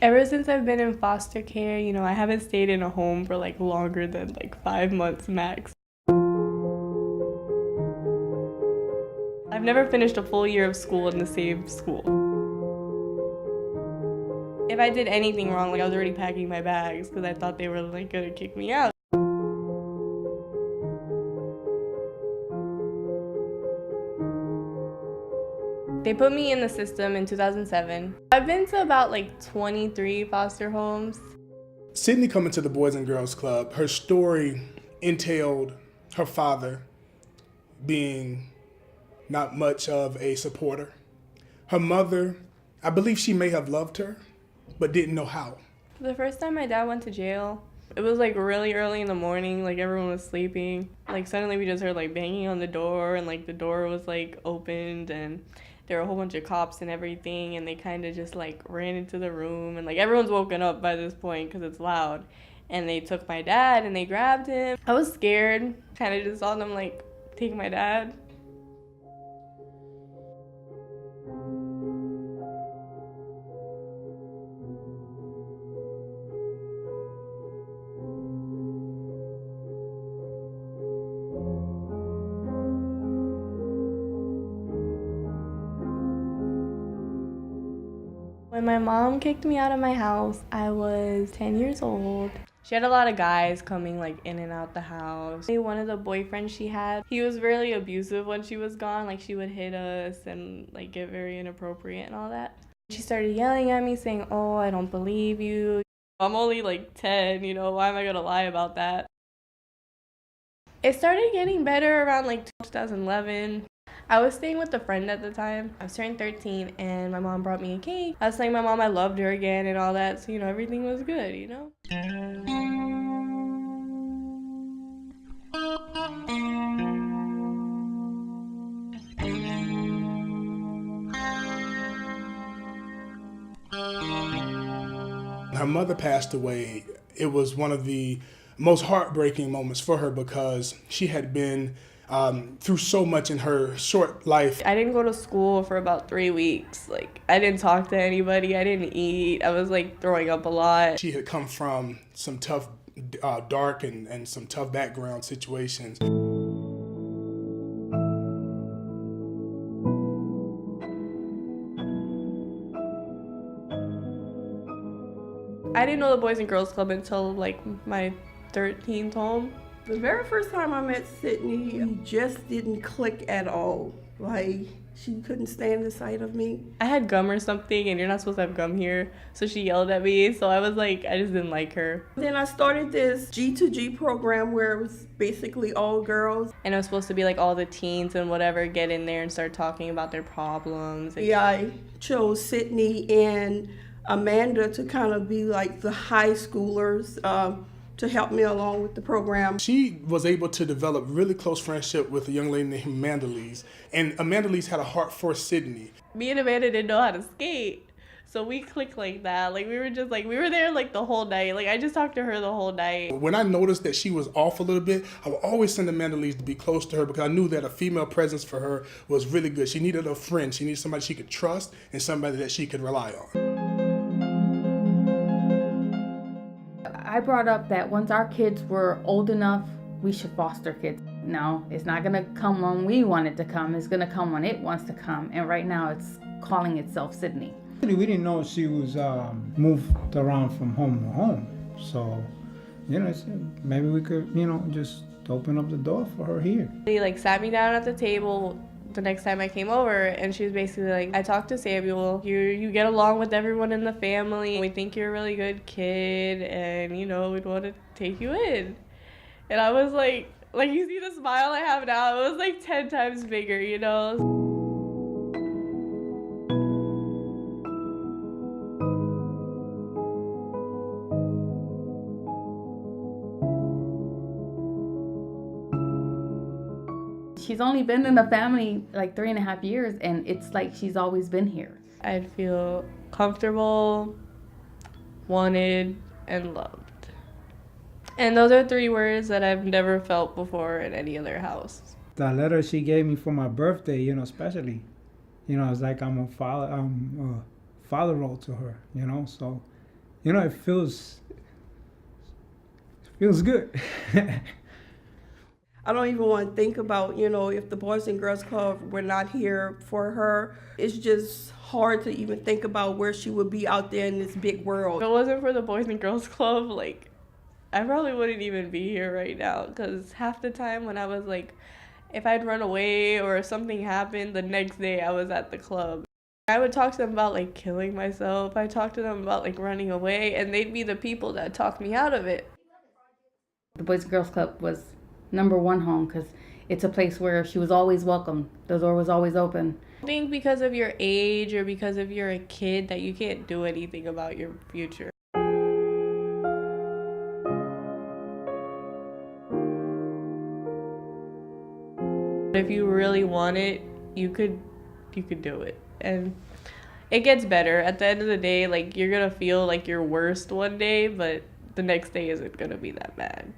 Ever since I've been in foster care, I haven't stayed in a home for like longer than like 5 months max. I've never finished a full year of school in the same school. If I did anything wrong, like I was already packing my bags because I thought they were like gonna kick me out. They put me in the system in 2007. I've been to about like 23 foster homes. Sydney coming to the Boys and Girls Club, her story entailed her father being not much of a supporter. Her mother, I believe she may have loved her, but didn't know how. The first time my dad went to jail, it was like really early in the morning, like everyone was sleeping. Like suddenly we just heard like banging on the door and like the door was like opened and there were a whole bunch of cops and everything and they kind of just like ran into the room and like everyone's woken up by this point because it's loud. And they took my dad and they grabbed him. I was scared, kind of just saw them like take my dad. When my mom kicked me out of my house, I was 10 years old. She had a lot of guys coming like in and out the house. One of the boyfriends she had, he was really abusive when she was gone. Like she would hit us and like get very inappropriate and all that. She started yelling at me saying, "Oh, I don't believe you. I'm only like 10, why am I gonna lie about that?" It started getting better around like 2011. I was staying with a friend at the time. I was turning 13 and my mom brought me a cake. I was telling my mom I loved her again and all that, so everything was good. Her mother passed away. It was one of the most heartbreaking moments for her because she had been through so much in her short life. I didn't go to school for about 3 weeks. Like, I didn't talk to anybody. I didn't eat. I was like throwing up a lot. She had come from some tough, dark and some tough background situations. I didn't know the Boys and Girls Club until like my 13th home. The very first time I met Sydney, we just didn't click at all. Like, she couldn't stand the sight of me. I had gum or something, and you're not supposed to have gum here, so she yelled at me, so I was like, I just didn't like her. Then I started this G2G program where it was basically all girls. And it was supposed to be like all the teens and whatever get in there and start talking about their problems. Yeah, I chose Sydney and Amanda to kind of be like the high schoolers to help me along with the program. She was able to develop really close friendship with a young lady named Amanda Lees. And Amanda Lees had a heart for Sydney. Me and Amanda didn't know how to skate. So we clicked like that. Like we were there like the whole night. Like I just talked to her the whole night. When I noticed that she was off a little bit, I would always send Amanda Lees to be close to her because I knew that a female presence for her was really good. She needed a friend. She needed somebody she could trust and somebody that she could rely on. I brought up that once our kids were old enough, we should foster kids. No, it's not gonna come when we want it to come. It's gonna come when it wants to come. And right now it's calling itself Sydney. We didn't know she was moved around from home to home. So, maybe we could, just open up the door for her here. They like sat me down at the table the next time I came over, and she was basically like, I talked to Samuel, you get along with everyone in the family, we think you're a really good kid, and we'd want to take you in. And I was like you see the smile I have now, it was like 10 times bigger. She's only been in the family like 3.5 years, and it's like she's always been here. I'd feel comfortable, wanted, and loved. And those are 3 words that I've never felt before in any other house. The letter she gave me for my birthday, especially, it's like I'm a father role to her, so it feels good. I don't even want to think about, if the Boys and Girls Club were not here for her. It's just hard to even think about where she would be out there in this big world. If it wasn't for the Boys and Girls Club, like, I probably wouldn't even be here right now, because half the time when I was like, if I'd run away or if something happened, the next day I was at the club. I would talk to them about like killing myself. I talked to them about like running away, and they'd be the people that talked me out of it. The Boys and Girls Club was #1 home because it's a place where she was always welcome. The door was always open. I think because of your age or because of you're a kid that you can't do anything about your future. If you really want it, you could do it. And it gets better. At the end of the day, like, you're gonna feel like your worst one day, but the next day isn't gonna be that bad.